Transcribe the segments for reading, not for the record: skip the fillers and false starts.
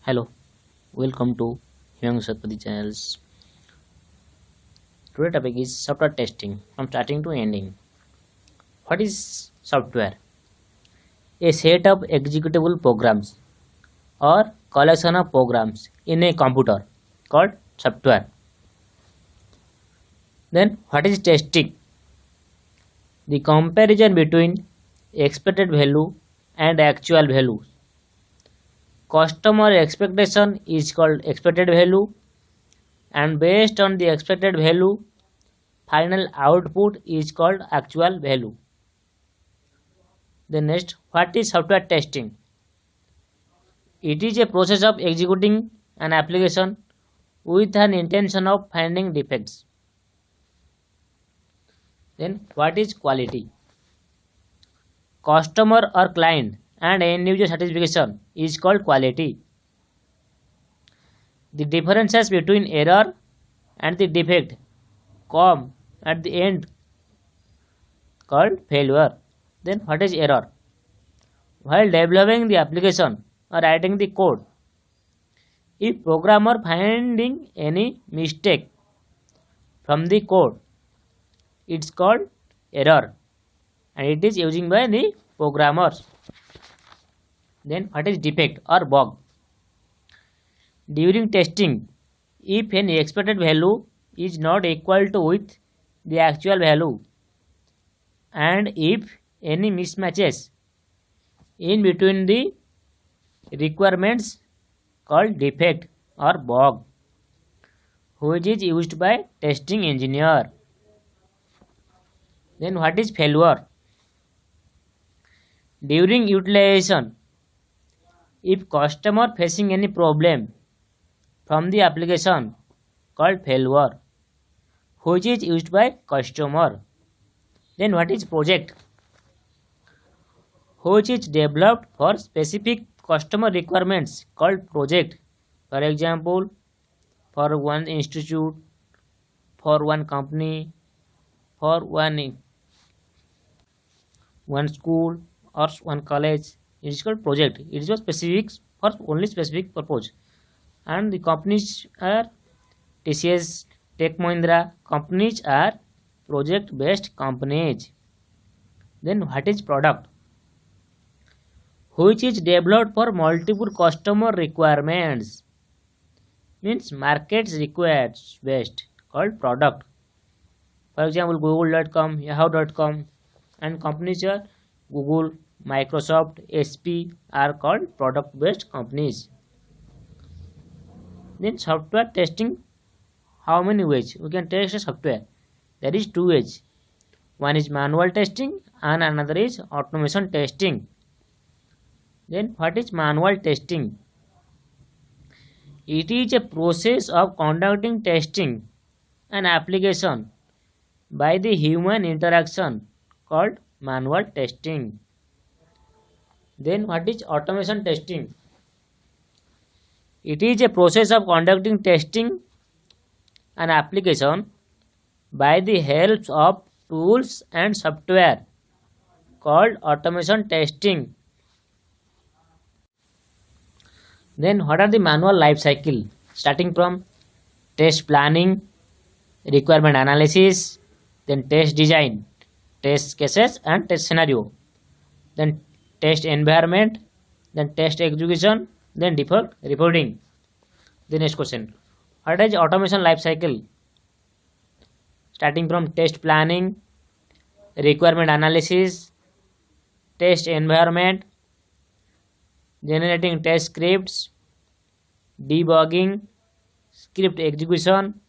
Hello, welcome to Hyang Satpati channels. Today topic is software testing from starting to ending. What is software? A set of executable programs or collection of programs in a computer called software. Then what is testing? The comparison between expected value and actual value. Customer expectation is called expected value, and based on the expected value, final output is called actual value. Then next, what is software testing? It is a process of executing an application with an intention of finding defects. Then what is quality? Customer or client and end user satisfaction is called quality. The differences between error and the defect come at the end called failure. Then what is error? While developing the application or writing the code, if programmer finding any mistake from the code, it's called error and it is using by the programmers. Then what is defect or bug? During testing, if any expected value is not equal to with the actual value, and if any mismatches in between the requirements called defect or bug, which is used by testing engineer. Then what is failure? During utilization, if customer facing any problem from the application called failure, which is used by customer. Then what is project? Which is developed for specific customer requirements called project. For example, for one institute, for one company, for one school or one college, it is called project. It is specific for only specific purpose. And the companies are TCS, Tech Mahindra. Companies are project based companies. Then what is product? Which is developed for multiple customer requirements, means markets requires based, called product. For example, google.com, yahoo.com, and companies are Google, Microsoft, SP are called product based companies. Then software testing, how many ways we can test a software? There is two ways. One is manual testing and another is automation testing. Then what is manual testing? It is a process of conducting testing an application by the human interaction called manual testing. Then what is automation testing? It is a process of conducting testing an application by the help of tools and software called automation testing. Then what are the manual life cycle? Starting from test planning, requirement analysis, then test design, test cases and test scenario, then test environment, then test execution, then defect reporting. The next question, what is automation life cycle? Starting from test planning, requirement analysis, test environment, generating test scripts, debugging, script execution,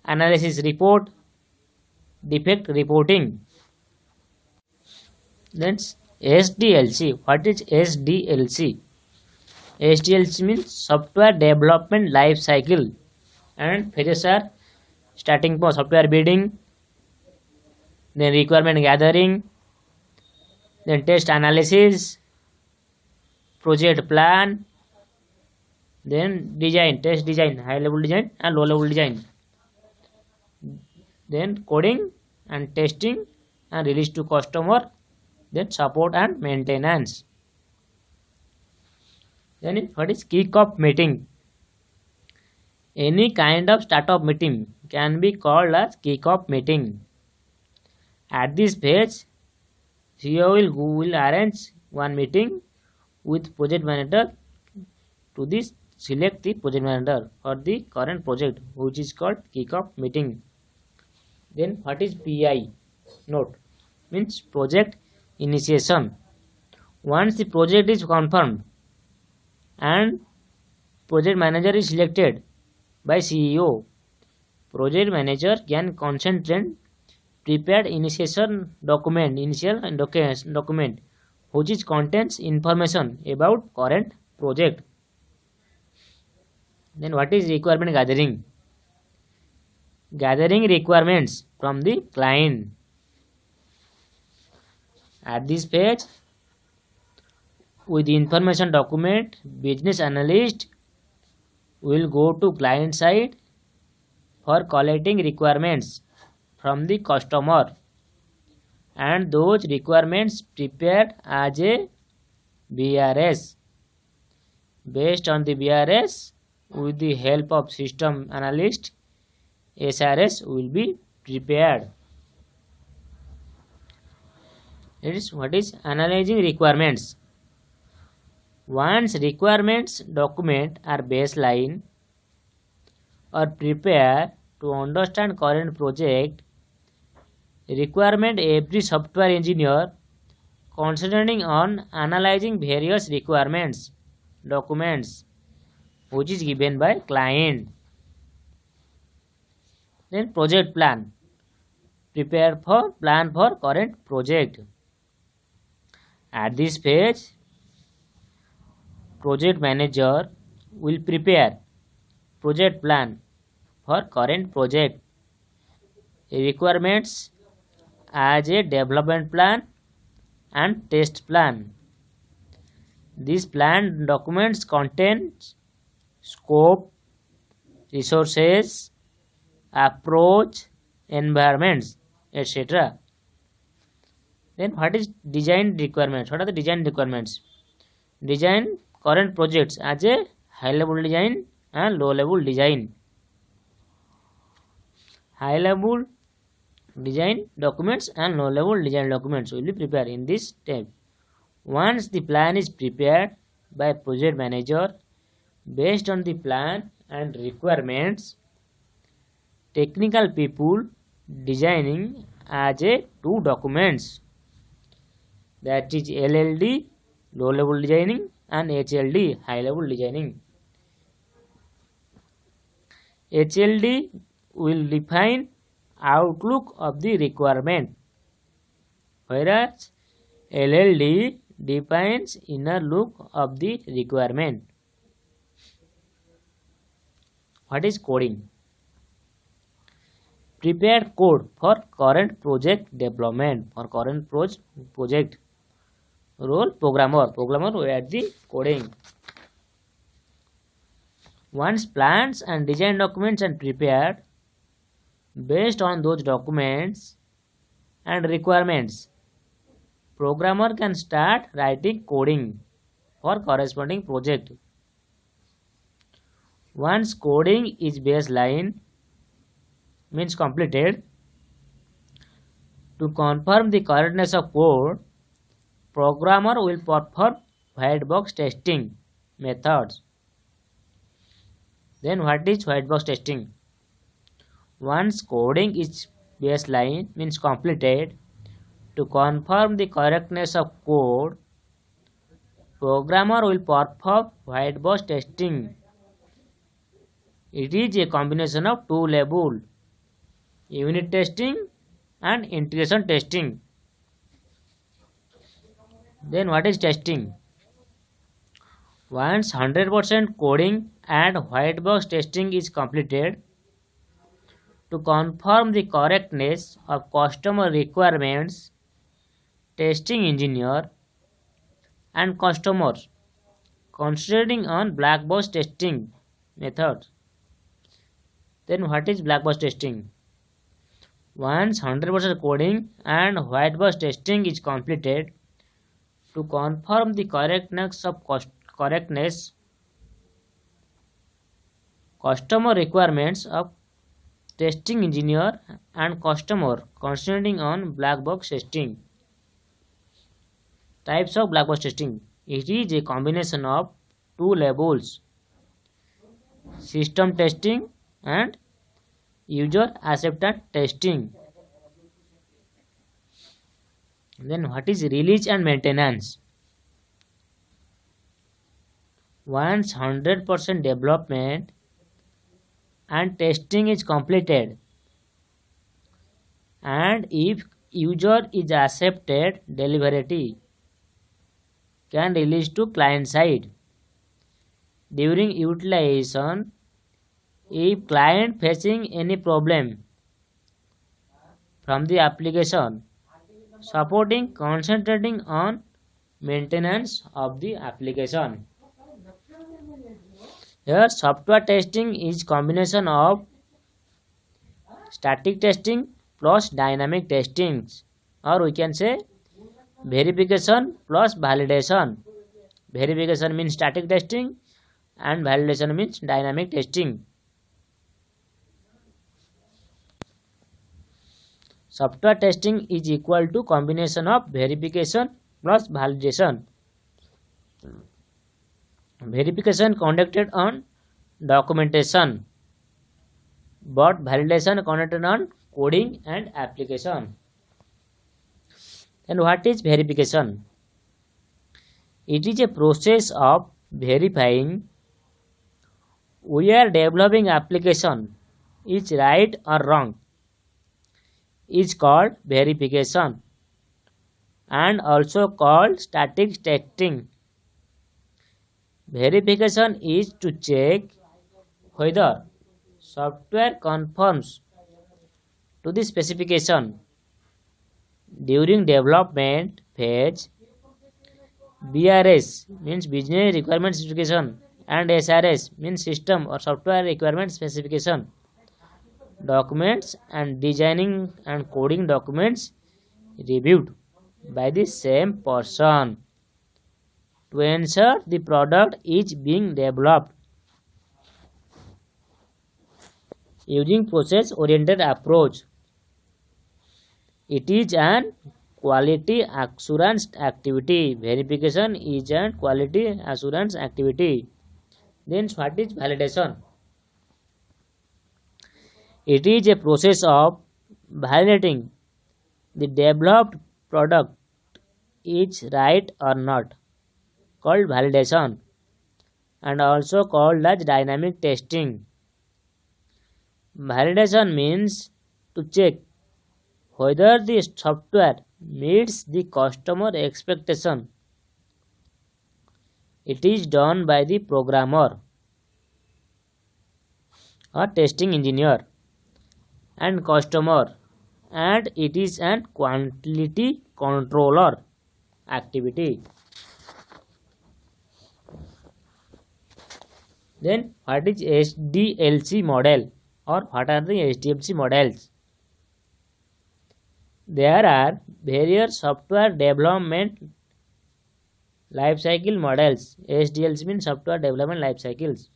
analysis report, defect reporting. Then SDLC. What is SDLC? SDLC means software development life cycle, and phases are starting from software building, then requirement gathering, then test analysis, project plan, then design, test design, high level design and low level design, then coding and testing and release to customer, then support and maintenance. Then what is kick-off meeting? Any kind of startup meeting can be called as kick-off meeting. At this phase, CEO will arrange one meeting with project manager to this select the project manager for the current project, which is called kick-off meeting. Then what is PI? Note means project initiation. Once the project is confirmed and project manager is selected by CEO, project manager can concentrate prepared initial document which is contains information about current project. Then what is requirement gathering? Gathering requirements from the client. At this page, with information document, business analyst will go to client side for collecting requirements from the customer, and those requirements prepared as a BRS. Based on the BRS, with the help of system analyst, SRS will be prepared. It is what is analyzing requirements. Once requirements document are baseline or prepared to understand current project requirement, every software engineer concentrating on analyzing various requirements documents which is given by client. Then project plan. Prepare for plan for current project. At this phase, project manager will prepare project plan for current project. Requirements as a development plan and test plan. This plan documents contains scope, resources, approach, environments, etc. Then what is design requirements? What are the design requirements? Design current projects as a high level design and low level design. High level design documents and low level design documents will be prepared in this step. Once the plan is prepared by project manager based on the plan and requirements, technical people designing as a two documents, that is LLD low level designing and HLD high level designing. HLD will define outlook of the requirement, whereas LLD defines inner look of the requirement. What is coding? Prepare code for current project development. For current project role programmer will add the coding. Once plans and design documents are prepared based on those documents and requirements, programmer can start writing coding for corresponding project. Once coding is baseline means completed, to confirm the correctness of code, programmer will perform white box testing methods. Then what is white box testing? Once coding is baseline means completed, to confirm the correctness of code, programmer will perform white box testing. It is a combination of two levels, unit testing and integration testing. Then what is testing? Once 100% coding and white box testing is completed, to confirm the correctness of customer requirements, testing engineer and customers concentrating on black box testing methods. Then what is black box testing? Once 100% coding and white box testing is completed, to confirm the correctness of correctness, customer requirements of testing engineer and customer concentrating on black box testing. Types of black box testing. It is a combination of two levels: system testing and user acceptance testing. Then what is release and maintenance? Once 100% development and testing is completed, and if user is accepted, delivery can release to client side. During utilization, if client facing any problem from the application, supporting concentrating on maintenance of the application. Here software testing is combination of static testing plus dynamic testing, or we can say verification plus validation. Verification means static testing and validation means dynamic testing. Software testing is equal to combination of verification plus validation. Verification conducted on documentation, but validation conducted on coding and application. And what is verification? It is a process of verifying whether developing application is right or wrong. Is called verification and also called static testing. Verification is to check whether software conforms to the specification. During development phase, BRS means business requirement specification and SRS means system or software requirement specification. Documents and designing and coding documents reviewed by the same person to ensure the product is being developed using process oriented approach. It is an quality assurance activity. Verification is an quality assurance activity. Then what is validation? It is a process of validating the developed product is right or not, called validation, and also called as dynamic testing. Validation means to check whether the software meets the customer expectation. It is done by the programmer or testing engineer and customer, and it is an quality controller activity. Then what is SDLC model, or what are the SDLC models? There are various software development lifecycle models. SDLC means software development life cycles.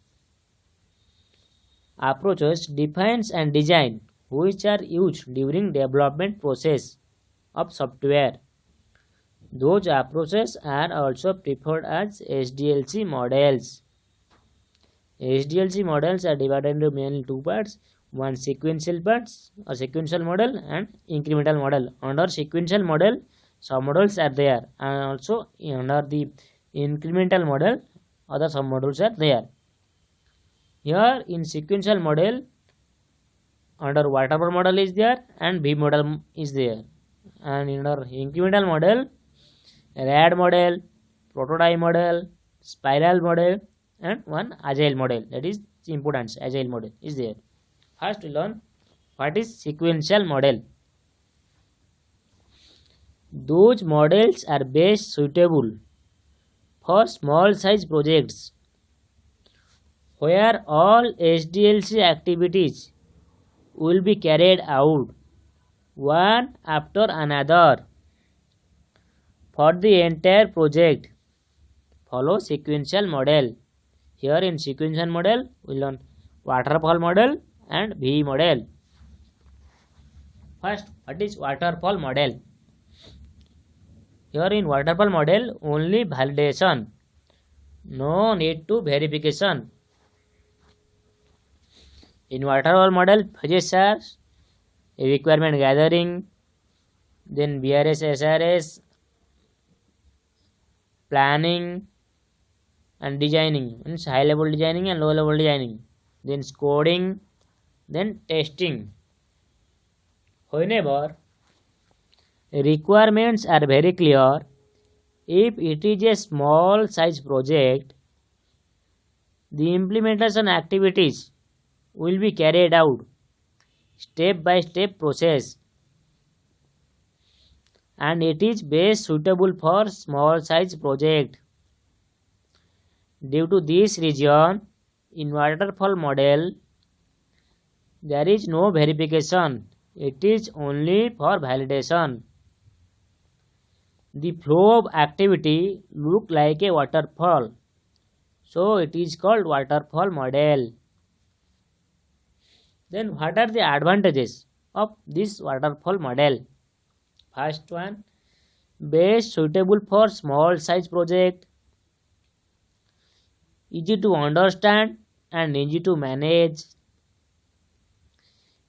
Approaches defines and design which are used during development process of software. Those approaches are also preferred as SDLC models. SDLC models are divided into mainly two parts: one sequential parts or sequential model and incremental model. Under sequential model, some models are there, and also under the incremental model, other some models are there. Here in sequential model, under waterfall model is there and V model is there, and under incremental model, RAD model, prototype model, spiral model, and one agile model, that is important agile model is there. First we learn what is sequential model. Those models are best suitable for small size projects where all SDLC activities will be carried out one after another for the entire project. follow sequential model. Here in sequential model, we learn waterfall model and V model. First, what is waterfall model? Here in waterfall model, only validation. No need to verification. In waterfall model, phases are requirement gathering, then BRS, SRS, planning and designing, means high level designing and low level designing, then coding, then testing. Whenever requirements are very clear, if it is a small size project, the implementation activities will be carried out step by step process, and it is best suitable for small size project. Due to this reason, in waterfall model there is no verification, it is only for validation. The flow of activity look like a waterfall, so it is called waterfall model. Then what are the advantages of this waterfall model? First one, best suitable for small size project, easy to understand and easy to manage.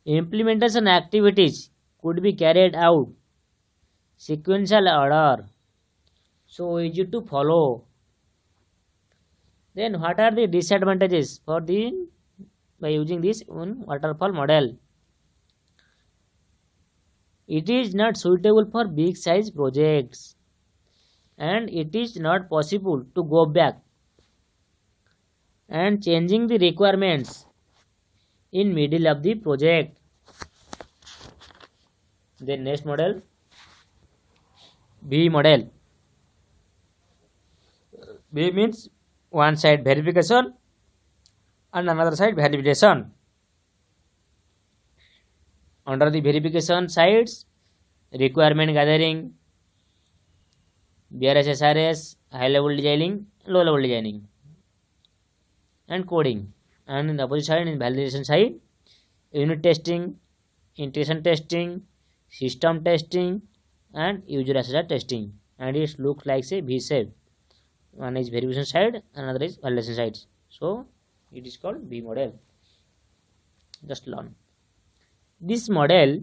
Implementation activities could be carried out sequential order, so easy to follow. Then what are the disadvantages for the by using this waterfall model? It is not suitable for big size projects, and it is not possible to go back and changing the requirements in middle of the project. The next model, B model. B means one side verification and another side validation. Under the verification sides, requirement gathering, BRS, SRS, high level designing, low level designing, and coding. And in the opposite side, in validation side, unit testing, integration testing, system testing, and user acceptance testing. And it looks like a V shape. One is verification side, another is validation side. So it is called V model. Just learn. This model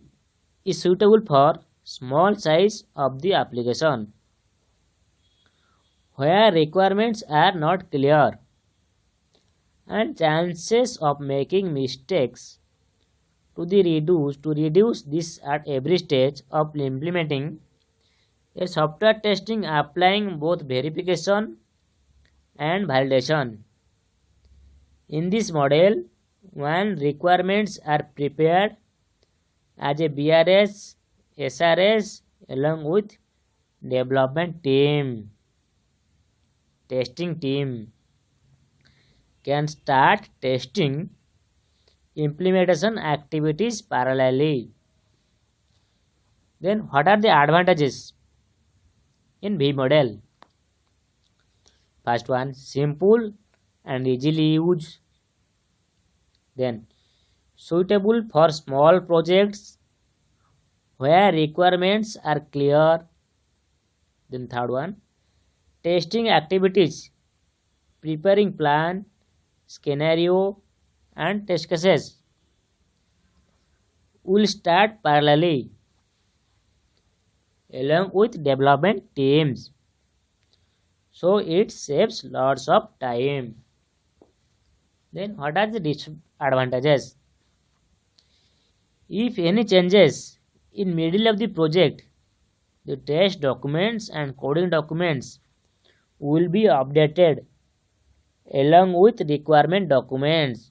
is suitable for small size of the application where requirements are not clear and chances of making mistakes to reduce this at every stage of implementing a software testing, applying both verification and validation. In this model, when requirements are prepared as a BRS, SRS along with development team, testing team can start testing implementation activities parallelly. Then what are the advantages in V model? First one, simple and easily used. Then suitable for small projects where requirements are clear. Then third one, testing activities, preparing plan, scenario and test cases will start parallelly along with development teams, so it saves lots of time. Then what are the disadvantages? If any changes in middle of the project, the test documents and coding documents will be updated along with requirement documents.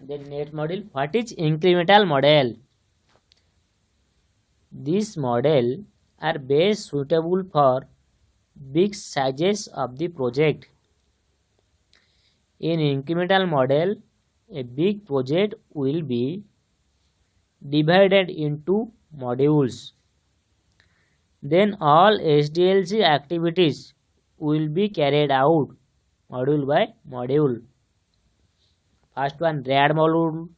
The next model, what is incremental model? This model are best suitable for big sizes of the project. In incremental model, a big project will be divided into modules. Then all SDLC activities will be carried out module by module. First one RAD module,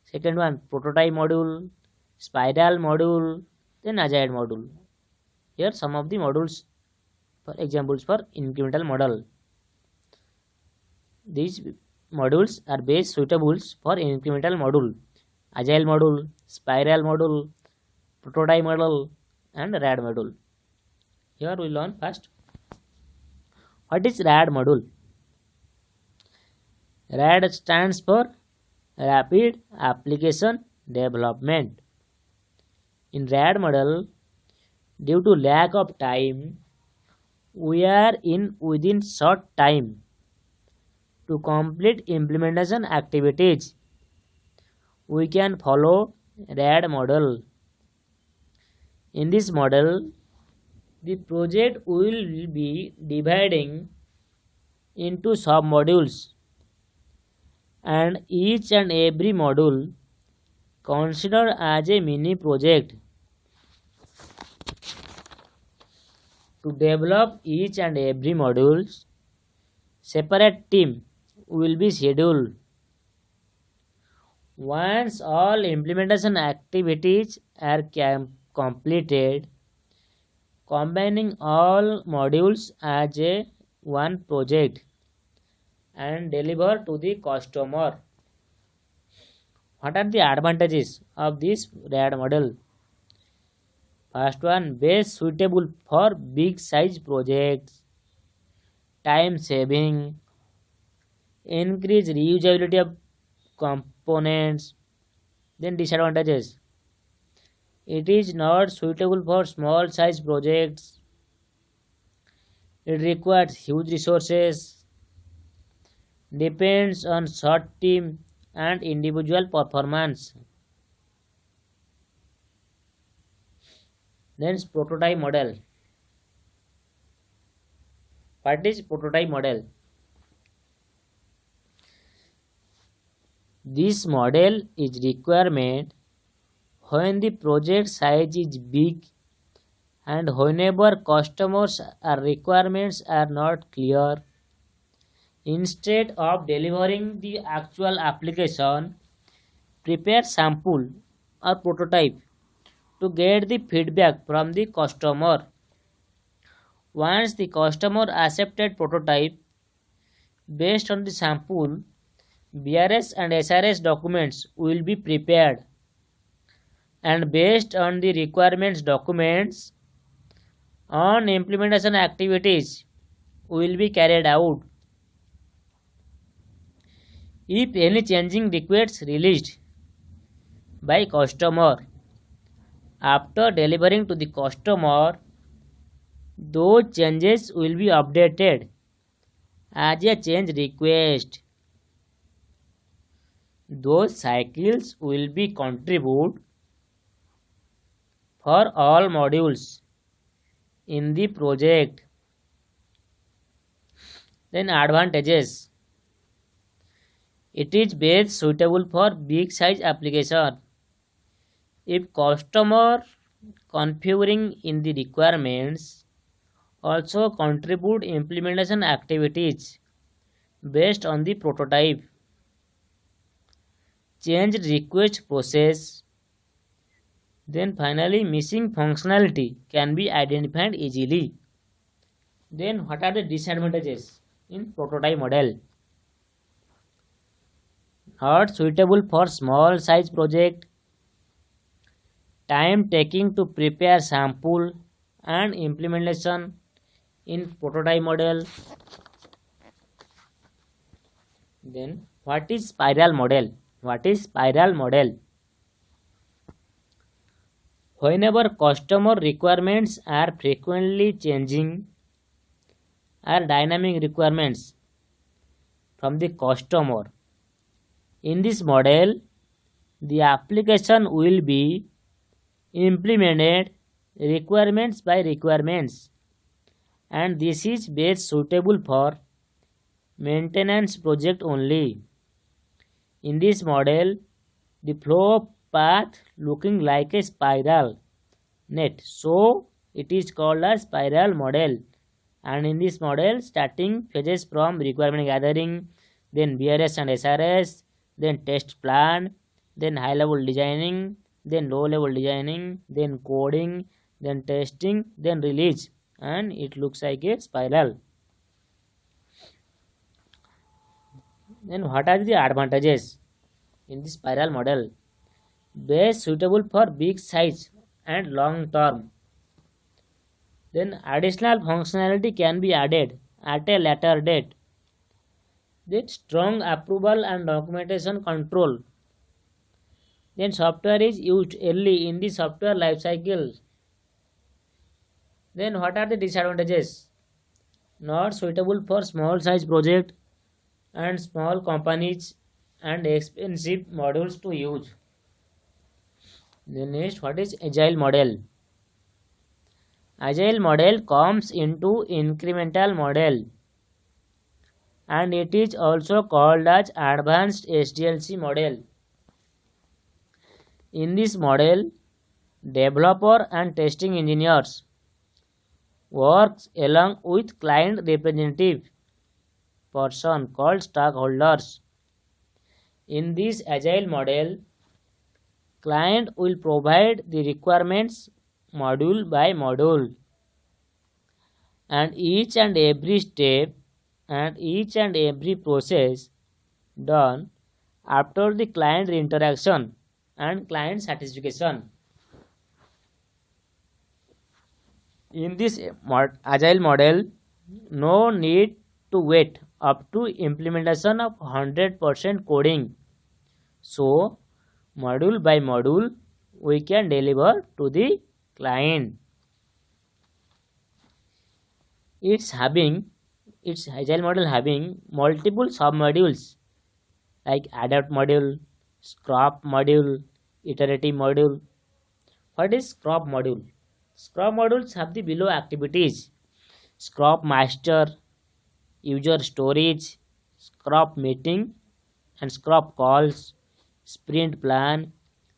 second one prototype module, spiral module, then agile module. Here some of the modules for examples for incremental model. These modules are best suitable for incremental module, agile module, spiral module, prototype model and RAD module. Here we learn first what is RAD module. RAD stands for Rapid Application Development. In RAD model, due to lack of time, we are within short time to complete implementation activities. We can follow RAD model. In this model, the project will be dividing into sub-modules, and each and every module considered as a mini project. To develop each and every module, separate team will be scheduled. Once all implementation activities are completed, combining all modules as a one project and deliver to the customer. What are the advantages of this RAD model? First one, best suitable for big size projects, time saving, increase reusability of components. Then disadvantages, it is not suitable for small size projects, it requires huge resources, depends on short team and individual performance. Then prototype model. What is prototype model? This model is requirement when the project size is big and whenever customers' requirements are not clear. Instead of delivering the actual application, prepare sample or prototype to get the feedback from the customer. Once the customer accepted prototype, based on the sample, BRS and SRS documents will be prepared, and based on the requirements documents, on implementation activities will be carried out. If any changing requests released by customer, after delivering to the customer, those changes will be updated as a change request. Those cycles will be contribute for all modules in the project. Then advantages, it is best suitable for big size application. If customer configuring in the requirements also contribute implementation activities based on the prototype, change request process. Then finally missing functionality can be identified easily. Then what are the disadvantages in prototype model? Not suitable for small size project, time taking to prepare sample and implementation in prototype model. Then what is spiral model? What is spiral model? Whenever customer requirements are frequently changing or dynamic requirements from the customer, in this model, the application will be implemented requirements by requirements, and this is best suitable for maintenance project only. In this model, the flow path looking like a spiral net, so It is called a spiral model. And in this model, starting phases from requirement gathering, then BRS and SRS, then test plan, then high level designing, then low level designing, then coding, then testing, then release, and it looks like a spiral. Then what are the advantages in the spiral model? Base suitable for big size and long term. Then additional functionality can be added at a later date. Then strong approval and documentation control. Then software is used early in the software life cycle. Then what are the disadvantages? Not suitable for small size project and small companies and expensive modules to use. Then next, what is agile model? Agile model comes into incremental model, and it is also called as advanced SDLC model. In this model, developer and testing engineers works along with client representative person called stakeholders. In this agile model, client will provide the requirements module by module, and each and every step and each and every process done after the client interaction and client satisfaction. In this agile model, no need to wait up to implementation of 100% coding. So, module by module, we can deliver to the client. Its agile model having multiple submodules like adapt module, scrap module, iterative module. What is scrap module? Scrap modules have the below activities: scrap master, user storage, scrap meeting and scrap calls, sprint plan,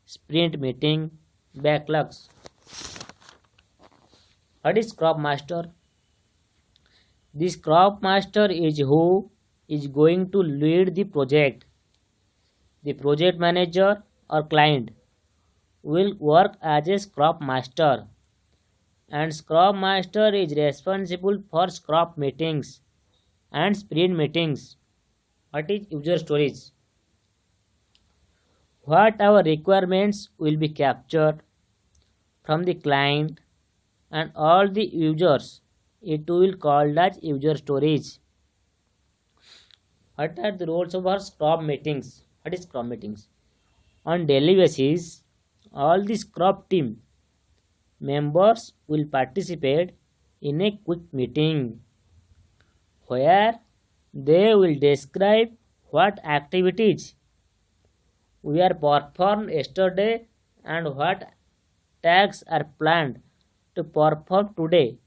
sprint meeting, backlogs. What is scrap master? The scrap master is who is going to lead the project. The project manager or client will work as a scrap master, and scrap master is responsible for scrap meetings and sprint meetings. What is user storage? What our requirements will be captured from the client and all the users. It will called as user storage. What are the roles of our scrum meetings? What is scrum meetings? On daily basis, all the scrum team members will participate in a quick meeting where they will describe what activities we are performed yesterday and what tasks are planned to perform today,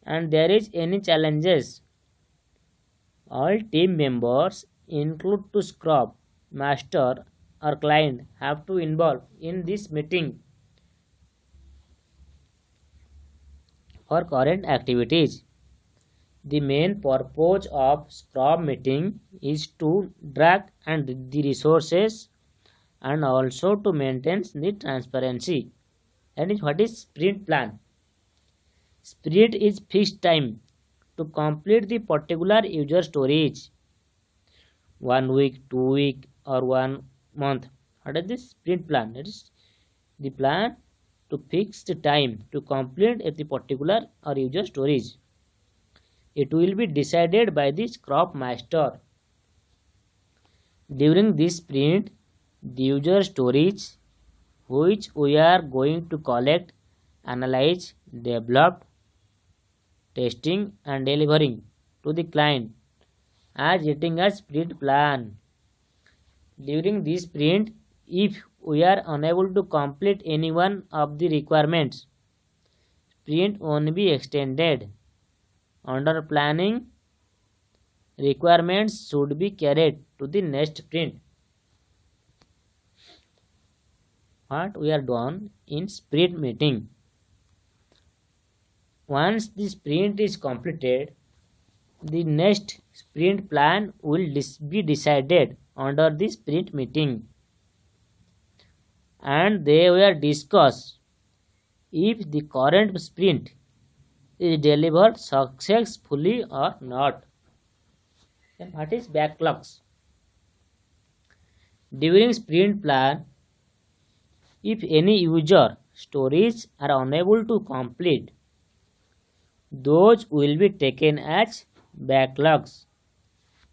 and there is any challenges. All team members, include to scrub master or client, have to involve in this meeting for current activities. The main purpose of scrum meeting is to track and the resources and also to maintain the transparency. And what is sprint plan? Sprint is fixed time to complete the particular user storage. 1 week, 2 week, or 1 month. What is this sprint plan? It is the plan to fix the time to complete the particular or user storage. It will be decided by the scrum master. During this sprint, the user storage which we are going to collect, analyze, develop, testing and delivering to the client as getting a sprint plan. During this sprint, if we are unable to complete any one of the requirements, sprint won't be extended. Under planning, requirements should be carried to the next sprint. What we are done in sprint meeting? Once the sprint is completed, the next sprint plan will be decided under the sprint meeting, and they will discuss if the current sprint is delivered successfully or not. Then what is backlogs? During sprint plan, if any user stories are unable to complete, those will be taken as backlogs,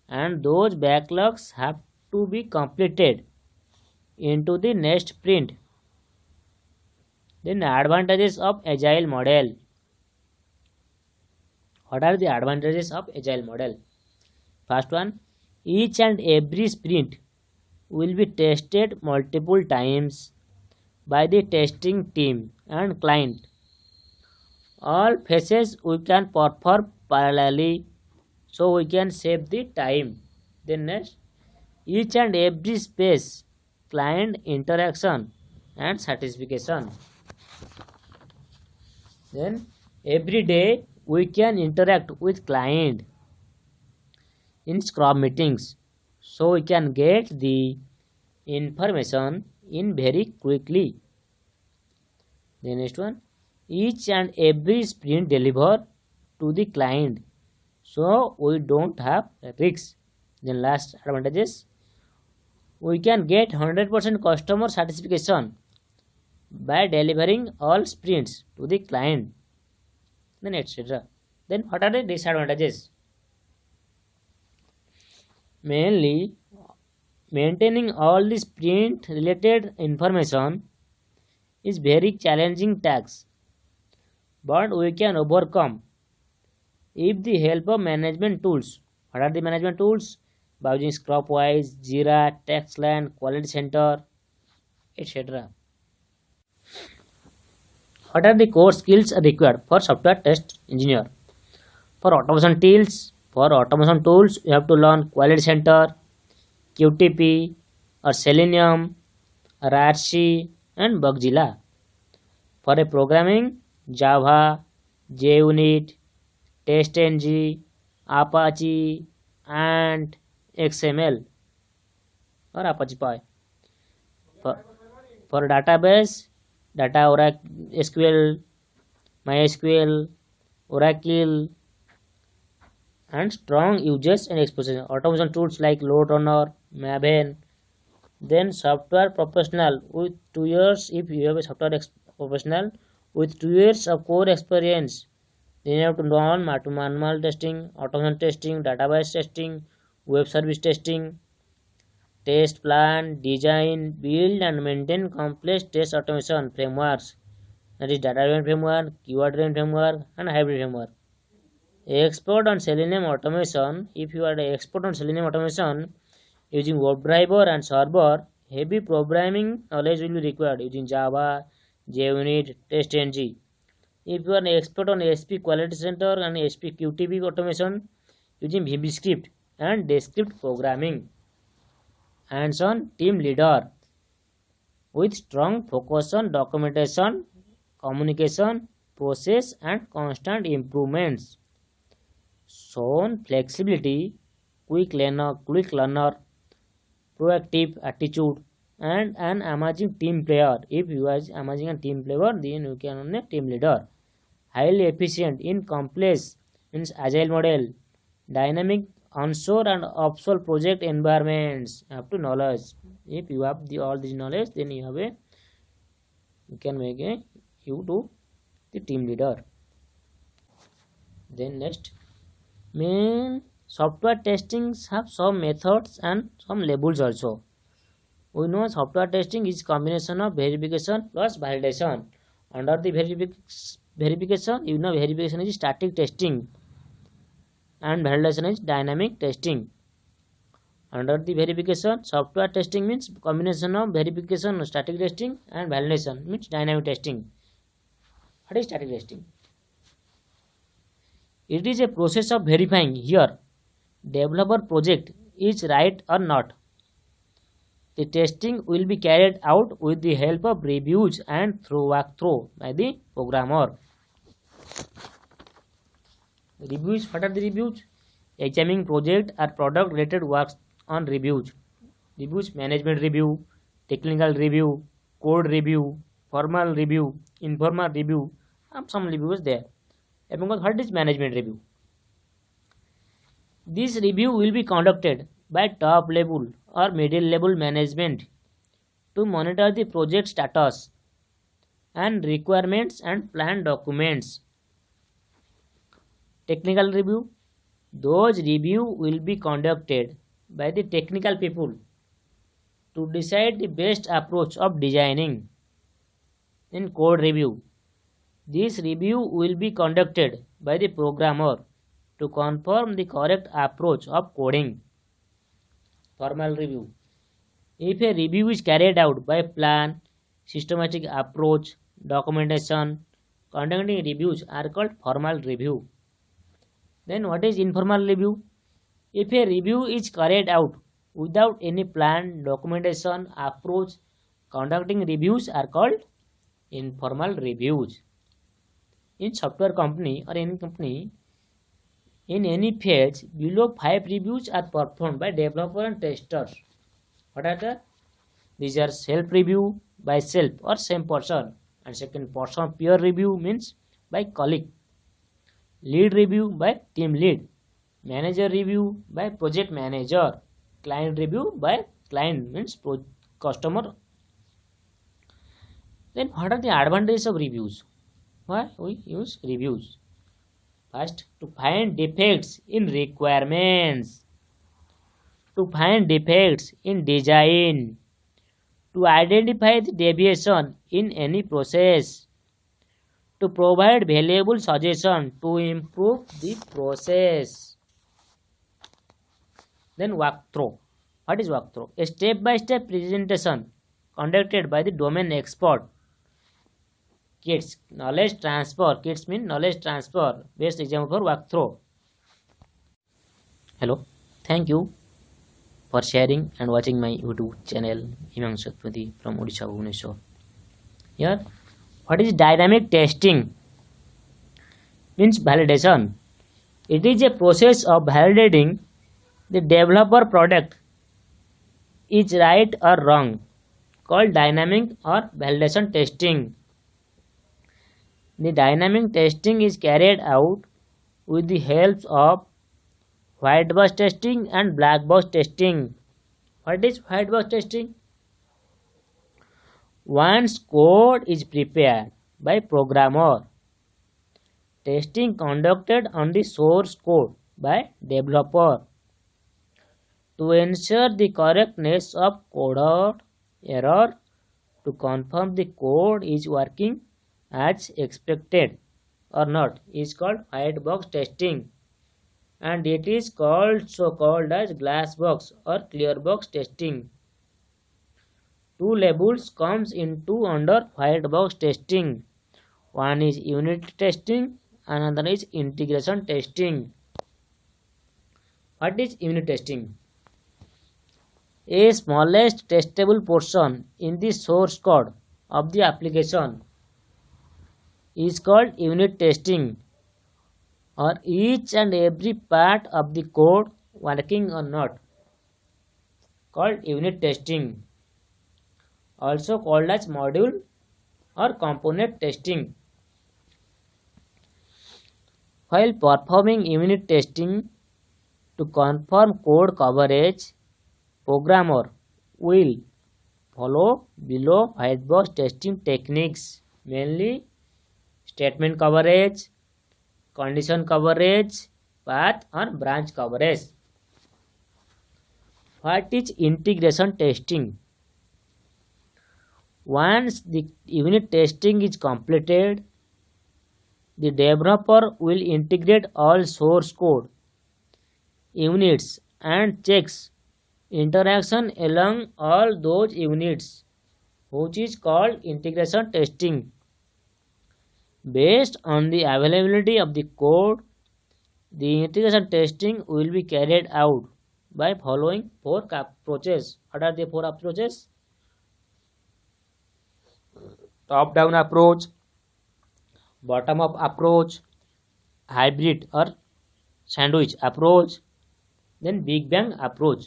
and those backlogs have to be completed into the next sprint. Then advantages of agile model. What are the advantages of agile model? First one, each and every sprint will be tested multiple times by the testing team and client. All phases we can perform parallelly, so we can save the time. Then next, each and every space, client interaction and satisfaction. Then every day we can interact with client in Scrum meetings, so we can get the information in very quickly. The next one, each and every sprint deliver to the client, so we don't have risks. Then last advantages, we can get 100% customer satisfaction by delivering all sprints to the client, then etc. Then what are the disadvantages? Mainly, maintaining all the sprint related information is very challenging task, but we can overcome if the help of management tools. What are the management tools? By using Scrapwise, Jira, Taxland, Quality Center, etc. What are the core skills required for software test engineer? For automation tools, you have to learn Quality Center, QTP, or Selenium, RARC, and Bugzilla. For a programming, Java, JUnit, TestNG, Apache, and XML or Apache Py. For database, Data Oracle, SQL, MySQL, Oracle, and strong users and exposure. Automation tools like LoadRunner, Maven. Then software professional with 2 years. If you have a software professional with 2 years of core experience, then you have to learn manual testing, automation testing, database testing, web service testing, test plan, design, build and maintain complex test automation frameworks, that is data-driven framework, keyword-driven framework, and hybrid framework. Expert on Selenium automation. If you are an expert on Selenium automation using WebDriver and server, heavy programming knowledge will be required using Java, JUnit, TestNG. If you are an expert on ASP Quality Center and ASP QTP automation using VBScript and Descript programming. Hands-on team leader with strong focus on documentation, communication, process, and constant improvements. Shown flexibility, quick learner, proactive attitude, and an amazing team player. If you are amazing a team player, then you can be a team leader. Highly efficient in complex means agile model, dynamic onshore and offshore project environments. You have to knowledge. If you have all this knowledge, then you can make you to the team leader. Then next, main software testings have some methods and some labels also. We know software testing is combination of verification plus validation. Under the verification, verification is static testing and validation is dynamic testing. Under the verification, software testing means combination of verification, static testing, and validation means dynamic testing. What is static testing? It is a process of verifying here developer project is right or not. The testing will be carried out with the help of reviews and walkthrough by the programmer. Reviews. What are the reviews? Examining project or product related works on reviews. Reviews: management review, technical review, code review, formal review, informal review, and some reviews there. Among what is management review? This review will be conducted by top level or middle level management to monitor the project status and requirements and plan documents. Technical review. Those review will be conducted by the technical people to decide the best approach of designing. In code review, this review will be conducted by the programmer to confirm the correct approach of coding. Formal review. If a review is carried out by plan, systematic approach, documentation, conducting reviews are called formal review. Then what is informal review? If a review is carried out without any plan, documentation, approach, conducting reviews are called informal reviews. In software company or any company, in any phase, below 5 reviews are performed by developer and testers. What are the? These are self review by self or same person, and second person peer review means by colleague, lead review by team lead, manager review by project manager, client review by client means customer. Then what are the advantages of reviews? Why we use reviews? First, to find defects in requirements, to find defects in design, to identify the deviation in any process, to provide valuable suggestion to improve the process. Then walkthrough. What is walkthrough? A step-by-step presentation conducted by the domain expert. Kits, knowledge transfer. Kits mean knowledge transfer. Best example for walkthrough. Hello, thank you for sharing and watching my YouTube channel Himanshu Satpathy from Odisha, Bhubaneswar. Here, what is dynamic testing? Means validation. It is a process of validating the developer product is right or wrong, called dynamic or validation testing. The dynamic testing is carried out with the help of white box testing and black box testing. What is white box testing? Once code is prepared by programmer, testing conducted on the source code by developer to ensure the correctness of code or error, to confirm the code is working as expected or not, is called white box testing, and it is called as glass box or clear box testing. Two labels comes into under white box testing. One is unit testing, another is integration testing. What is unit testing? A smallest testable portion in the source code of the application is called unit testing, or each and every part of the code working or not, called unit testing, also called as module or component testing. While performing unit testing to confirm code coverage, programmer will follow below white box testing techniques, mainly statement coverage, condition coverage, path or branch coverage. What is integration testing? Once the unit testing is completed, the developer will integrate all source code, units and checks interaction along all those units, which is called integration testing. Based on the availability of the code, the integration testing will be carried out by following 4 approaches. What are the 4 approaches? Top-down approach, bottom-up approach, hybrid or sandwich approach, then Big Bang approach.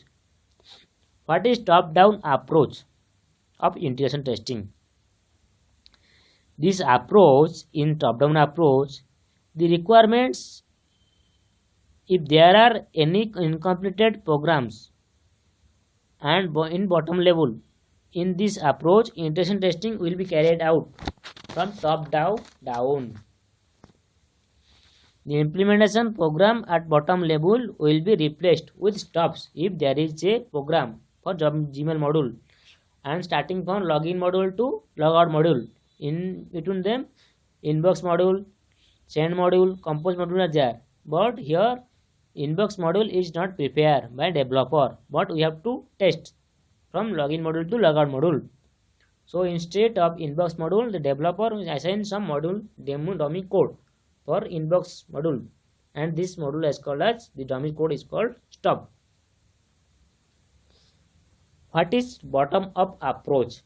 What is top-down approach of integration testing? This approach, in top-down approach, the requirements, if there are any incompleted programs, and in bottom level, in this approach integration testing will be carried out from top down. The implementation program at bottom level will be replaced with stops if there is a program for Gmail module, and starting from login module to logout module, in between them inbox module, send module, compose module are there, but here inbox module is not prepared by developer, but we have to test from login module to logout module. So instead of inbox module, the developer assigns some module dummy code for inbox module, and this module is called as, the dummy code is called stop. What is bottom up approach?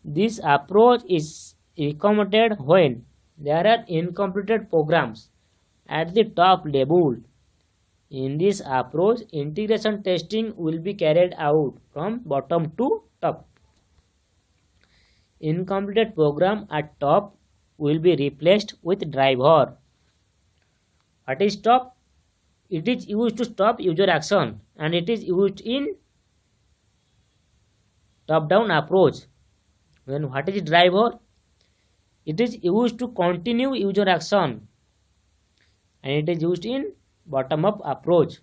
This approach is recommended when there are incompleted programs at the top level. In this approach, integration testing will be carried out from bottom to top. Incompleted program at top will be replaced with driver. What is stop? It is used to stop user action, and it is used in top-down approach. When what is driver? It is used to continue user action, and it is used in bottom-up approach.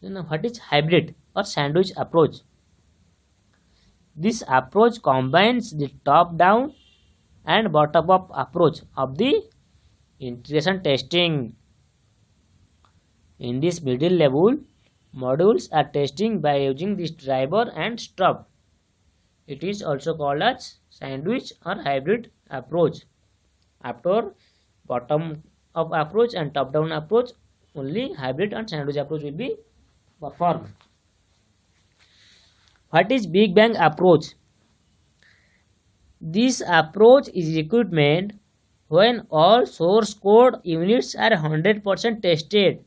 Then what is hybrid or sandwich approach? This approach combines the top-down and bottom-up approach of the integration testing. In this middle level, modules are testing by using this driver and stop. It is also called as sandwich or hybrid approach. After bottom up approach and top down approach, only hybrid and sandwich approach will be performed. What is Big Bang approach? This approach is recruitment when all source code units are 100% tested.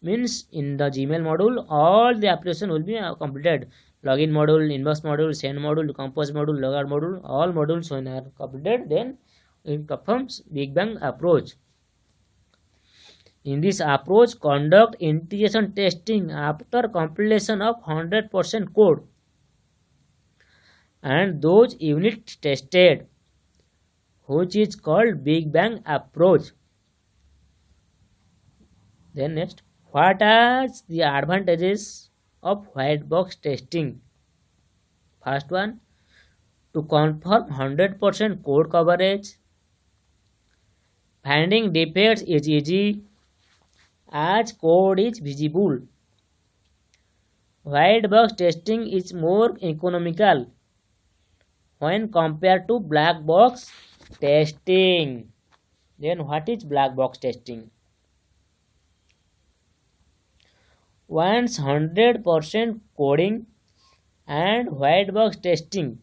Means in the Gmail module, all the application will be completed. Login module, inbox module, send module, compose module, logout module, all modules when are completed, then it performs Big Bang approach. In this approach, conduct integration testing after completion of 100% code and those units tested, which is called Big Bang approach. Then next, what are the advantages of white box testing? First one, to confirm 100% code coverage. Finding defects is easy as code is visible. White box testing is more economical when compared to black box testing. Then what is black box testing? Once 100% coding and white box testing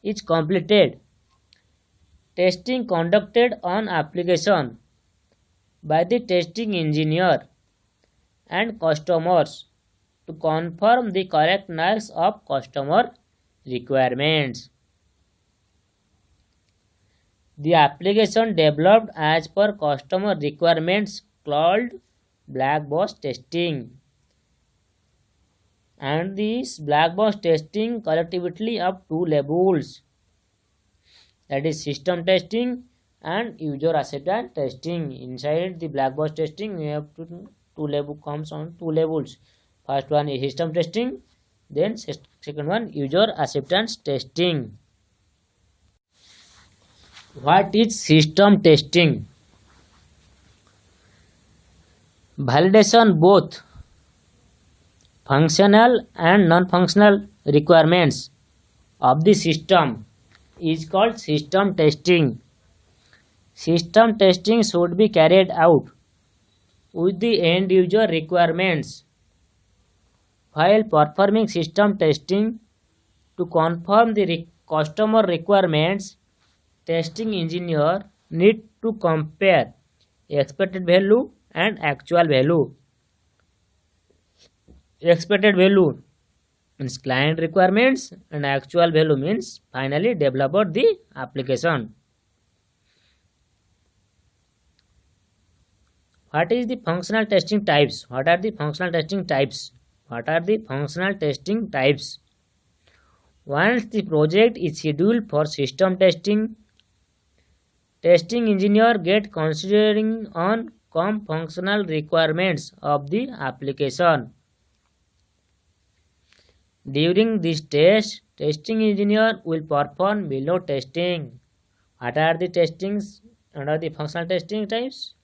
is completed, testing conducted on application by the testing engineer and customers to confirm the correctness of customer requirements. The application developed as per customer requirements called black box testing, and this black box testing collectively of two levels, that is system testing and user acceptance testing. Inside the black box testing, we have two level comes on two levels. First one is system testing, then second one user acceptance testing. What is system testing? Validation both functional and non-functional requirements of the system is called system testing. System testing should be carried out with the end user requirements. While performing system testing to confirm the customer requirements, testing engineer need to compare expected value and actual value. Expected value means client requirements and actual value means finally develop the application. What is the functional testing types? What are the functional testing types? What are the functional testing types? Once the project is scheduled for system testing, testing engineer get considering on functional requirements of the application. During this test, testing engineer will perform below testing. What are the testings under the functional testing types?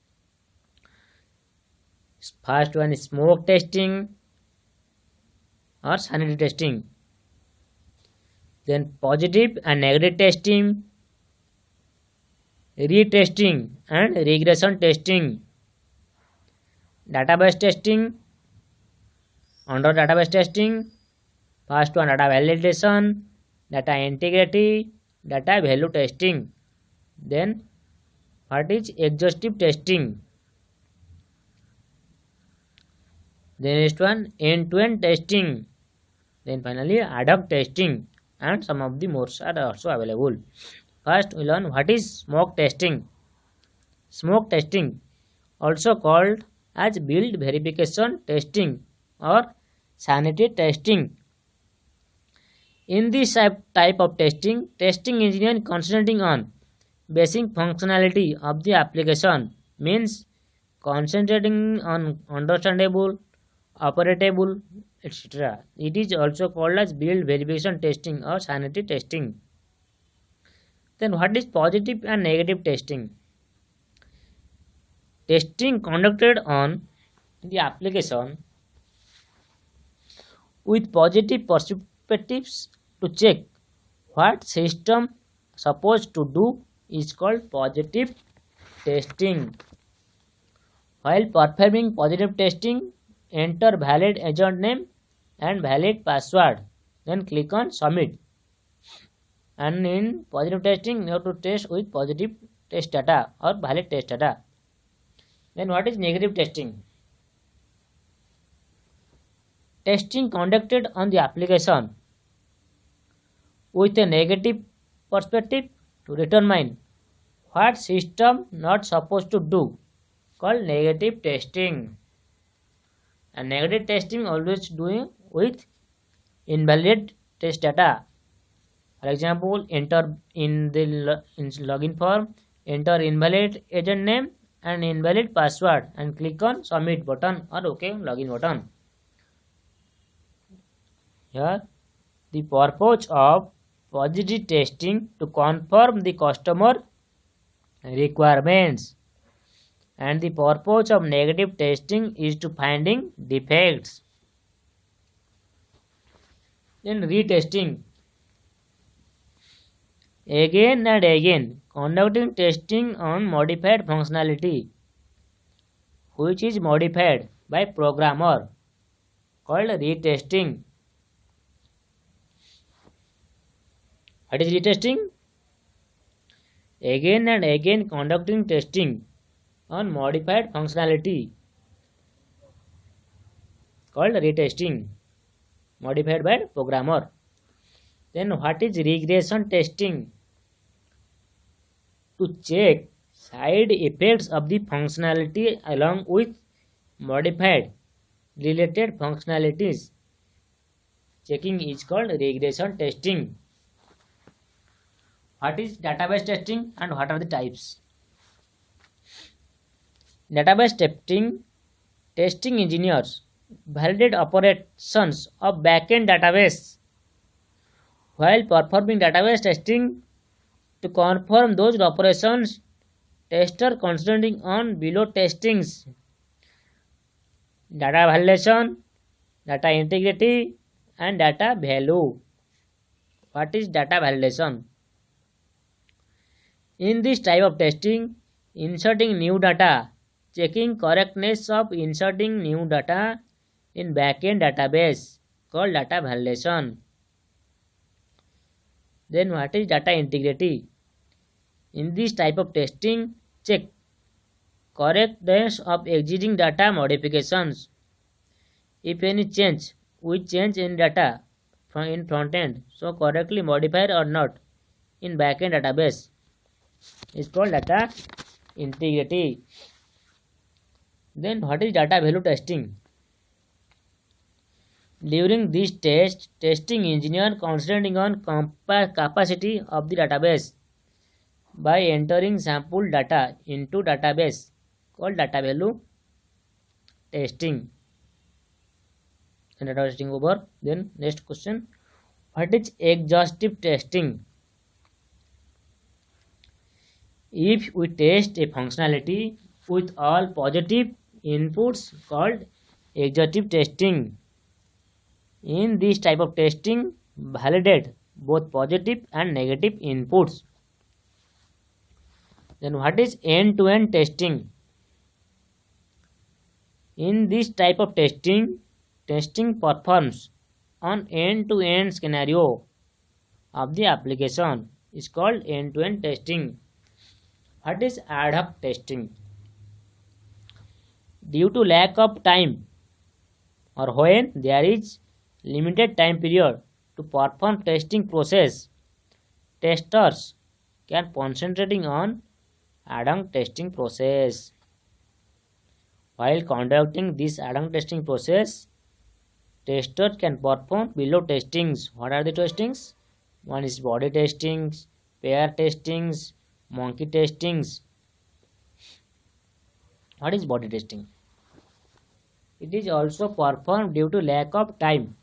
First one is smoke testing or sanity testing. Then positive and negative testing, retesting and regression testing. Database testing. Under database testing, first one data validation, data integrity, data value testing. Then what is exhaustive testing? Then next one end-to-end testing. Then finally ad hoc testing, and some of the more are also available. First we learn what is smoke testing. Smoke testing, also called as build verification testing or sanity testing. In this type of testing, testing engineer concentrating on basic functionality of the application, means concentrating on understandable, operatable, etc. It is also called as build verification testing or sanity testing. Then what is positive and negative testing? Testing conducted on the application with positive perspectives to check what system supposed to do is called positive testing. While performing positive testing, enter valid agent name and valid password, then click on submit. And in positive testing, you have to test with positive test data or valid test data. Then what is negative testing? Testing conducted on the application with a negative perspective to determine what system not supposed to do, called negative testing. And negative testing always doing with invalid test data. For example, enter in the login form, enter invalid agent name and invalid password and click on submit button or OK login button. Here the purpose of positive testing to confirm the customer requirements, and the purpose of negative testing is to finding defects. Then retesting, again and again conducting testing on modified functionality which is modified by programmer, called retesting. What is retesting? Again and again conducting testing on modified functionality, called retesting, modified by programmer. Then what is regression testing? To check side effects of the functionality along with modified related functionalities. Checking is called regression testing. What is database testing and what are the types? Database testing engineers validate operations of backend database while performing database testing. To confirm those operations, tester concentrating on below testings: data validation, data integrity and data value. What is data validation? In this type of testing, inserting new data, checking correctness of inserting new data in backend database, called data validation. Then what is data integrity? In this type of testing, check correctness of existing data modifications. If any change, we change in data in front end, so correctly modified or not in backend database is called data integrity. Then what is data value testing? During this testing engineer concentrating on capacity of the database by entering sample data into database called data value testing. And data testing over. Then next question, what is exhaustive testing? If we test a functionality with all positive inputs called exhaustive testing. In this type of testing, validate both positive and negative inputs. Then what is end-to-end testing? In this type of testing performs on end-to-end scenario of the application is called end-to-end testing. What is ad hoc testing? Due to lack of time or when there is limited time period to perform testing process, testers can concentrating on ad hoc testing process. While conducting this ad hoc testing process, testers can perform below testings. What are the testings? One is body testings, pair testings, monkey testings. What is body testing? It is also performed due to lack of time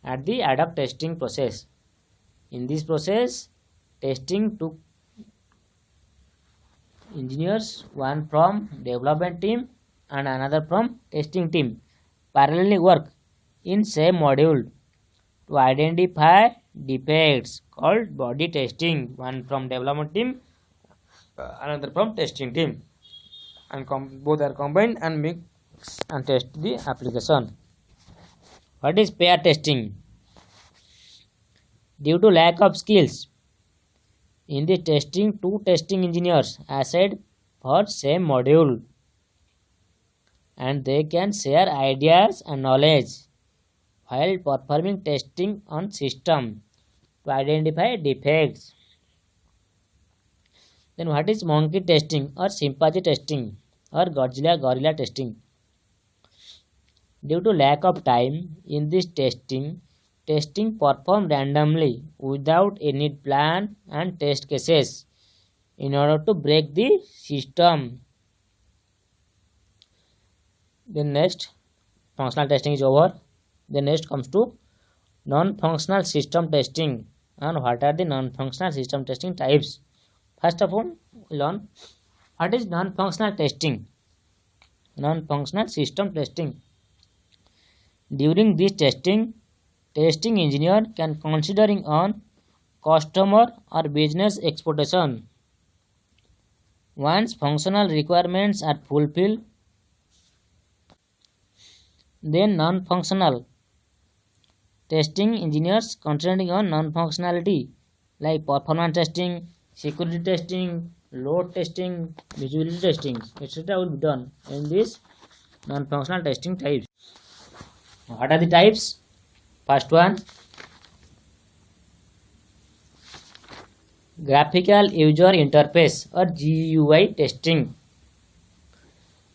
at the ad hoc testing process. In this process, testing took engineers, one from development team and another from testing team, parallelly work in same module to identify defects called body testing, one from development team, another from testing team, and both are combined and mix and test the application. What is pair testing? Due to lack of skills in the testing, two testing engineers assigned for same module and they can share ideas and knowledge while performing testing on system to identify defects. Then what is monkey testing or chimpanzee testing or gorilla testing? Due to lack of time in this testing performed randomly without any plan and test cases in order to break the system. Then next, functional testing is over. Then next comes to non-functional system testing. And what are the non-functional system testing types? First of all, we learn what is non-functional testing. Non-functional system testing. During this testing engineer can considering on customer or business expectation. Once functional requirements are fulfilled, then non-functional testing engineers concentrating on non-functionality like performance testing, security testing, load testing, visibility testing, etc. will be done in this non-functional testing types. What are the types? First one, graphical user interface or GUI testing.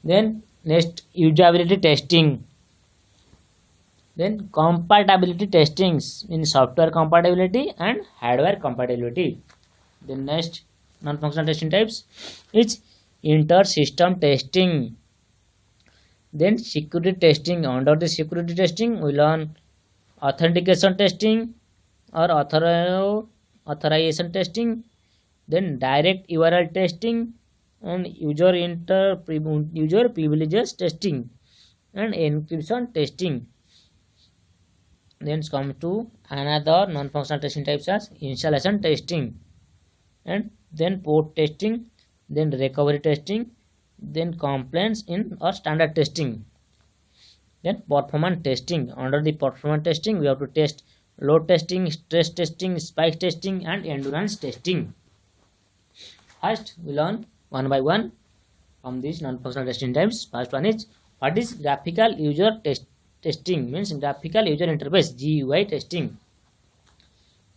Then next, usability testing. Then compatibility testings in software compatibility and hardware compatibility. Then next, non-functional testing types is inter-system testing. Then security testing. Under the security testing, we learn authentication testing or authorization testing. Then direct URL testing and user privileges testing and encryption testing. Then come to another non-functional testing types as installation testing, and then port testing, then recovery testing, then complaints in or standard testing. Then performance testing. Under the performance testing, we have to test load testing, stress testing, spike testing, and endurance testing. First, we learn one by one from these non-functional testing types. First one is, what is graphical user testing? Means graphical user interface, GUI testing.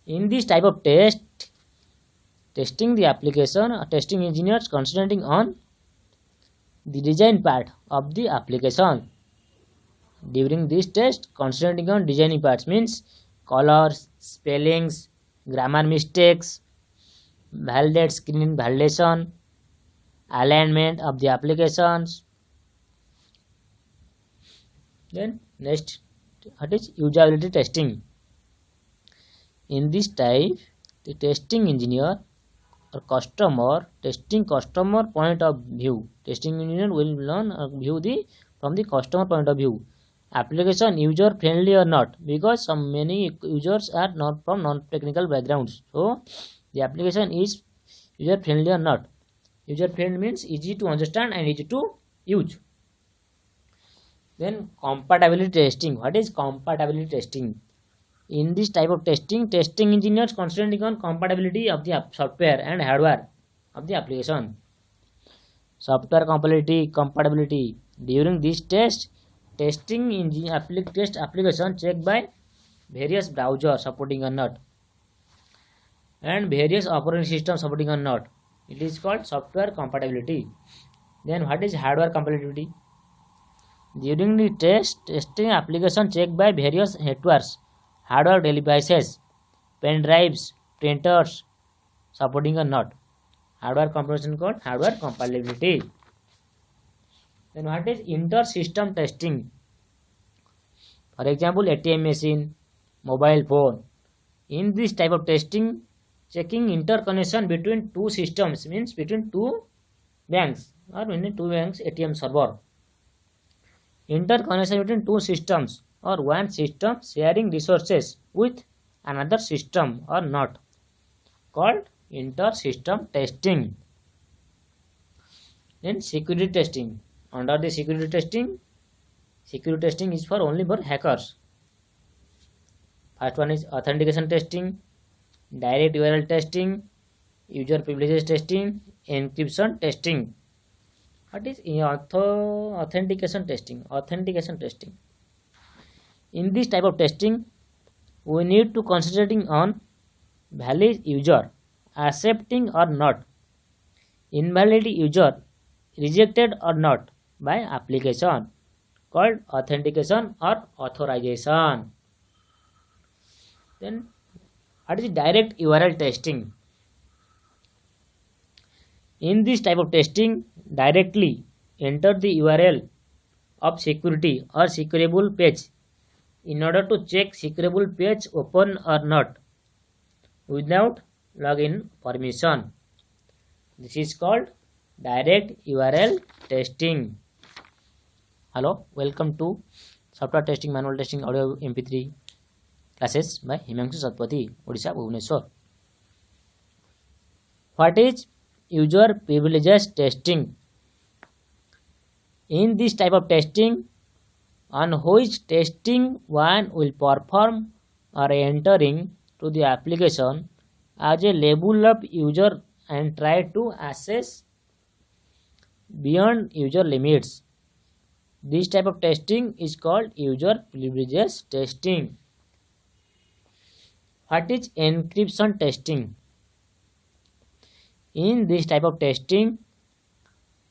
In this type of testing the application, testing engineers concentrating on the design part of the application. During this test, concentrating on designing parts means colors, spellings, grammar mistakes, validate screen validation, alignment of the applications. Then next, what is usability testing? In this type, the testing engineer or customer testing customer point of view. Testing engineer will learn view from the customer point of view. Application user friendly or not, because many users are not from non-technical backgrounds, so the application is user friendly or not. User friendly means easy to understand and easy to use. Then compatibility testing. What is compatibility testing? In this type of testing engineers concentrating on compatibility of the software and hardware of the application. Software compatibility. During this testing application checked by various browsers supporting or not, and various operating systems supporting or not. It is called software compatibility. Then what is hardware compatibility? During the testing application checked by various networks, hardware devices, pen drives, printers supporting or not. Hardware compatibility called hardware compatibility. Then what is inter-system testing? For example, ATM machine, mobile phone. In this type of testing, checking interconnection between two systems, means between two banks or between two banks ATM server. Interconnection between two systems or one system sharing resources with another system or not, called inter-system testing. Then security testing. Under the security testing is for only for hackers. First one is authentication testing, direct URL testing, user privileges testing, encryption testing. What is authentication testing? In this type of testing, we need to concentrating on valid user accepting or not, invalid user rejected or not by application, called authentication or authorization. Then what is direct URL testing? In this type of testing, directly enter the URL of security or secureable page in order to check secureable page open or not without login permission. This is called direct URL testing. Hello, welcome to Software Testing Manual Testing Audio MP3 classes by Himanshu Satpathy, Odisha, Bhubaneswar. What is user privileges testing? In this type of testing, on which testing one will perform or entering to the application as a label of user and try to access beyond user limits. This type of testing is called user privileges testing. What is encryption testing? In this type of testing,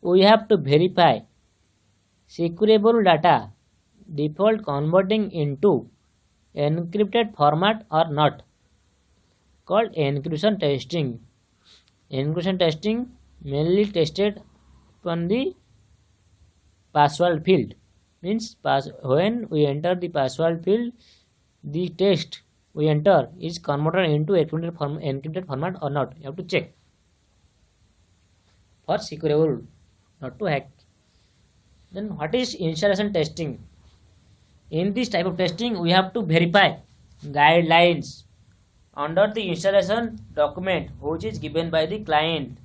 we have to verify secureable data default converting into encrypted format or not, called encryption testing. Encryption testing mainly tested upon the password field, means when we enter the password field, the text we enter is converted into encrypted format or not. You have to check for secureable, not to hack. Then what is installation testing? In this type of testing, we have to verify guidelines under the installation document which is given by the client.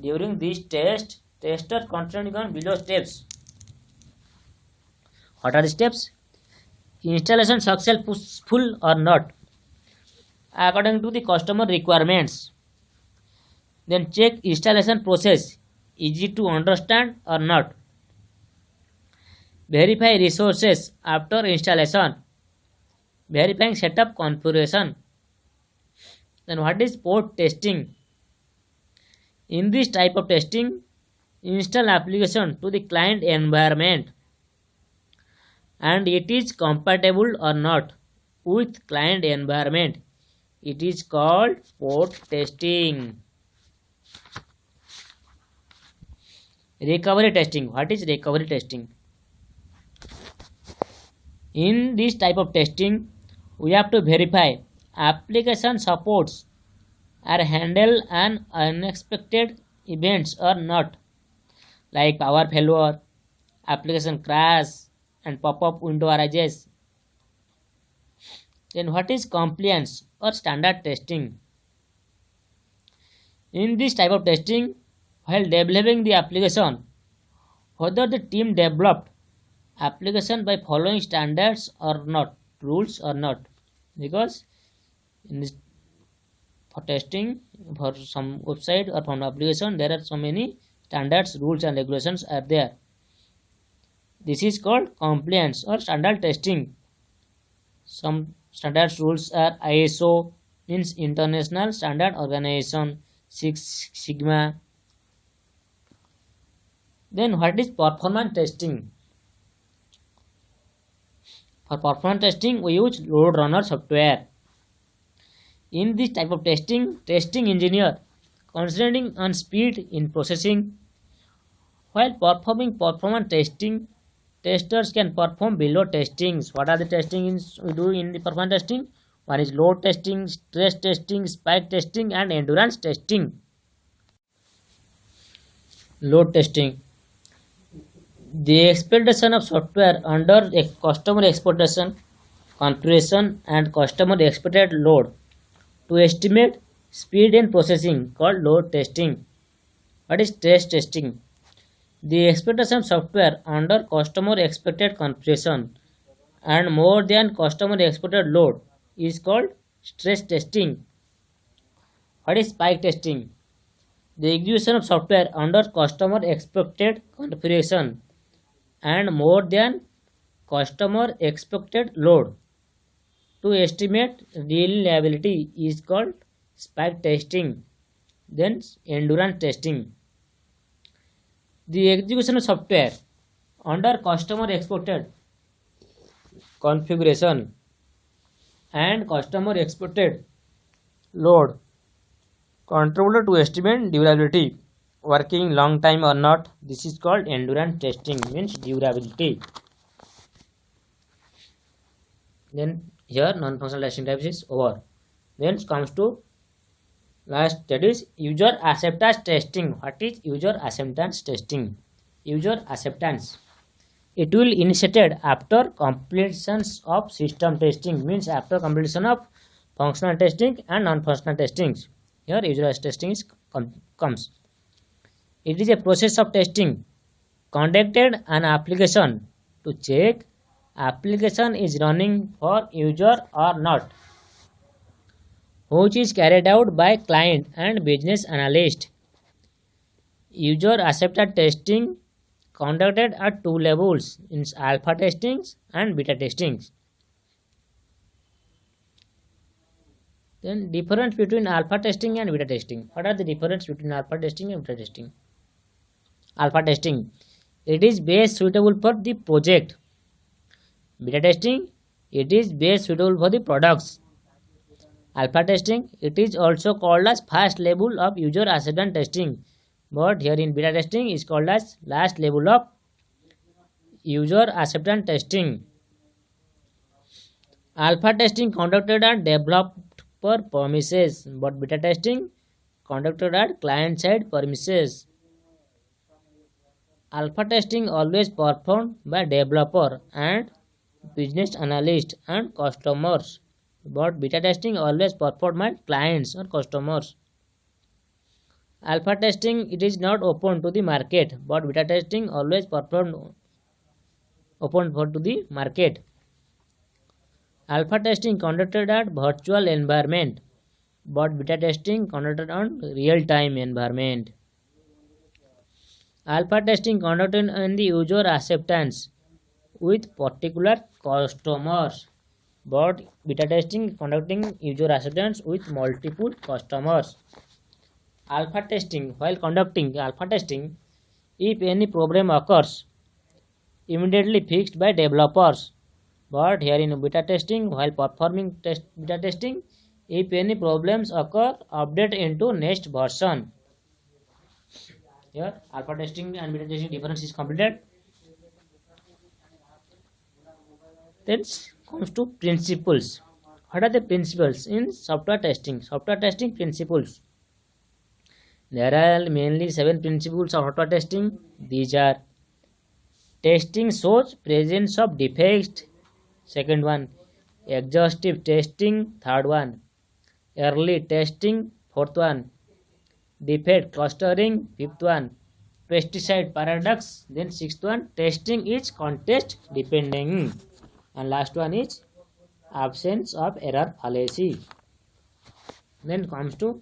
During this test, testers concentrating on below steps. What are the steps? Installation successful or not according to the customer requirements. Then check installation process, easy to understand or not. Verify resources after installation, verifying setup configuration. Then what is port testing? In this type of testing, install application to the client environment and it is compatible or not with client environment. It is called port testing. Recovery testing. What is recovery testing? In this type of testing, we have to verify application supports are handle an unexpected events or not, like power failure, application crash, and pop-up window arises. Then what is compliance or standard testing? In this type of testing, while developing the application, whether the team developed application by following standards or not, rules or not, because in this for testing for some website or from application there are so many standards, rules and regulations are there. This is called compliance or standard testing. Some standards rules are ISO, means International Standard Organization, Six Sigma. Then what is performance testing? For performance testing we use load runner software. In this type of testing, testing engineer concentrating on speed in processing. While performing performance testing, testers can perform below testings. What are the testings we do in the performance testing? One is load testing, stress testing, spike testing and endurance testing. Load testing. The expectation of software under a customer expectation, configuration and customer expected load to estimate speed in processing called load testing. What is stress testing? The expectation of software under customer expected configuration and more than customer expected load is called stress testing. What is spike testing? The execution of software under customer expected configuration and more than customer expected load to estimate reliability is called spike testing. Then endurance testing. The execution of software under customer expected configuration and customer expected load contributed to estimate durability, working long time or not. This is called endurance testing, means durability. Then here non-functional testing types is over. Then comes to last, that is user acceptance testing. What is user acceptance testing? User acceptance. It will initiated after completion of system testing, means after completion of functional testing and non-functional testings. Here user acceptance testing comes. It is a process of testing conducted an application to check application is running for user or not, which is carried out by client and business analyst. User acceptance testing conducted at two levels, in alpha testings and beta testings. Then difference between alpha testing and beta testing. What are the difference between alpha testing and beta testing? Alpha testing, it is best suitable for the project. Beta testing, it is best suitable for the products. Alpha testing, it is also called as first level of user acceptance testing, but here in beta testing is called as last level of user acceptance testing. Alpha testing conducted and developed per premises, but beta testing conducted at client side premises. Alpha testing always performed by developer and business analyst and customers, but beta testing always performed by clients or customers. Alpha testing, it is not open to the market, but beta testing always performed open for to the market. Alpha testing conducted at virtual environment, but beta testing conducted on real-time environment. Alpha testing conducted on the user acceptance with particular customers, but beta testing conducting user acceptance with multiple customers. Alpha testing, while conducting alpha testing, if any problem occurs, immediately fixed by developers. But here in beta testing, while performing beta testing, if any problems occur, update into next version. Here alpha testing and beta testing difference is completed. Then comes to principles. What are the principles in software testing? Software testing principles. There are mainly 7 principles of software testing. These are: testing shows presence of defects. Second one, exhaustive testing. Third one, early testing. Fourth one, defect clustering. Fifth one, pesticide paradox. Then sixth one, testing is context depending. And last one is absence of error fallacy. Then comes to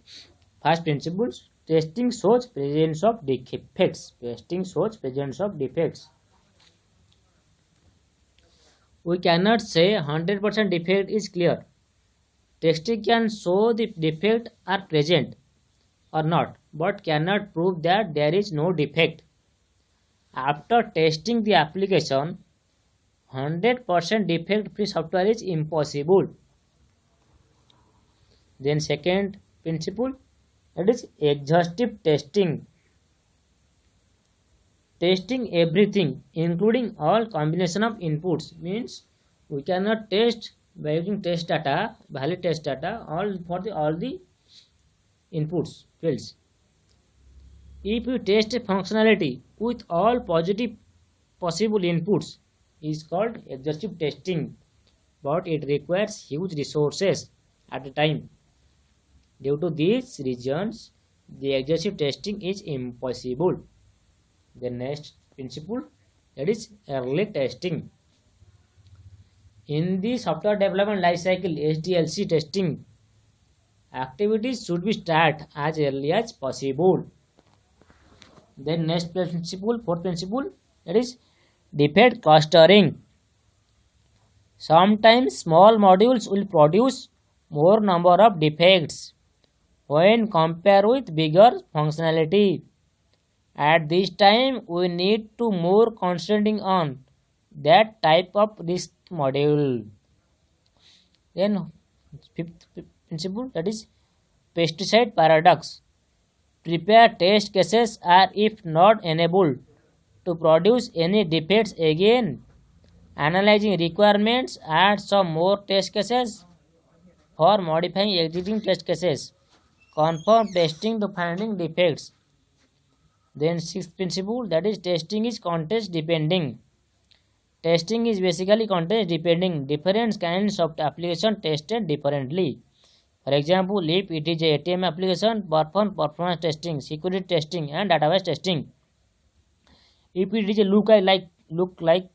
first principles. Testing shows presence of defects. Testing shows presence of defects. We cannot say 100% defect is clear. Testing can show the defect are present or not, but cannot prove that there is no defect. After testing the application, 100% defect-free software is impossible. Then second principle, that is exhaustive testing. Testing everything, including all combination of inputs, means we cannot test by using test data, valid test data, all the inputs fields. If you test a functionality with all positive possible inputs, is called exhaustive testing, but it requires huge resources at a time. Due to these reasons, the exhaustive testing is impossible. The next principle, that is early testing. In the software development lifecycle, SDLC testing activities should be started as early as possible. Then next principle, fourth principle, that is defect clustering. Sometimes small modules will produce more number of defects when compared with bigger functionality. At this time, we need to more concentrating on that type of risk module. Then fifth principle, that is pesticide paradox. Prepare test cases are if not enabled to produce any defects again. Analyzing requirements, add some more test cases for modifying existing test cases. Confirm testing to finding defects. Then sixth principle, that is testing is context depending. Testing is basically context depending. Different kinds of application tested differently. For example, if it is a ATM application, perform performance testing, security testing, and database testing. If it is a look like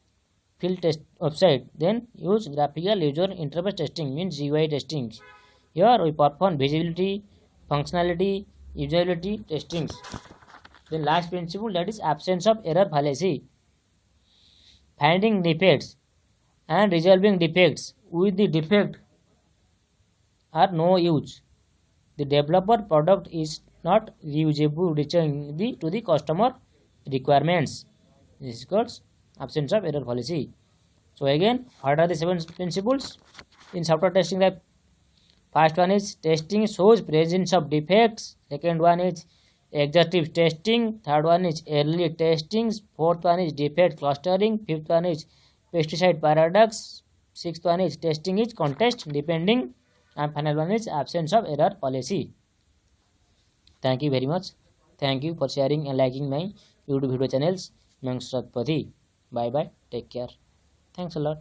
field test website, then use graphical user interface testing, means GUI testing. Here we perform visibility, functionality, usability testings. The last principle, that is absence of error fallacy. Finding defects and resolving defects with the defect are no use. The developer product is not reusable reaching to the customer requirements. This is called absence of error fallacy. So again, what are the 7 principles in software testing? That first one is testing shows presence of defects. Second one is exhaustive testing. Third one is early testing. Fourth one is defect clustering. Fifth one is pesticide paradox. Sixth one is testing is context depending. And final one is absence of error fallacy. Thank you very much. Thank you for sharing and liking my YouTube video channels. Bye bye. Take care. Thanks a lot.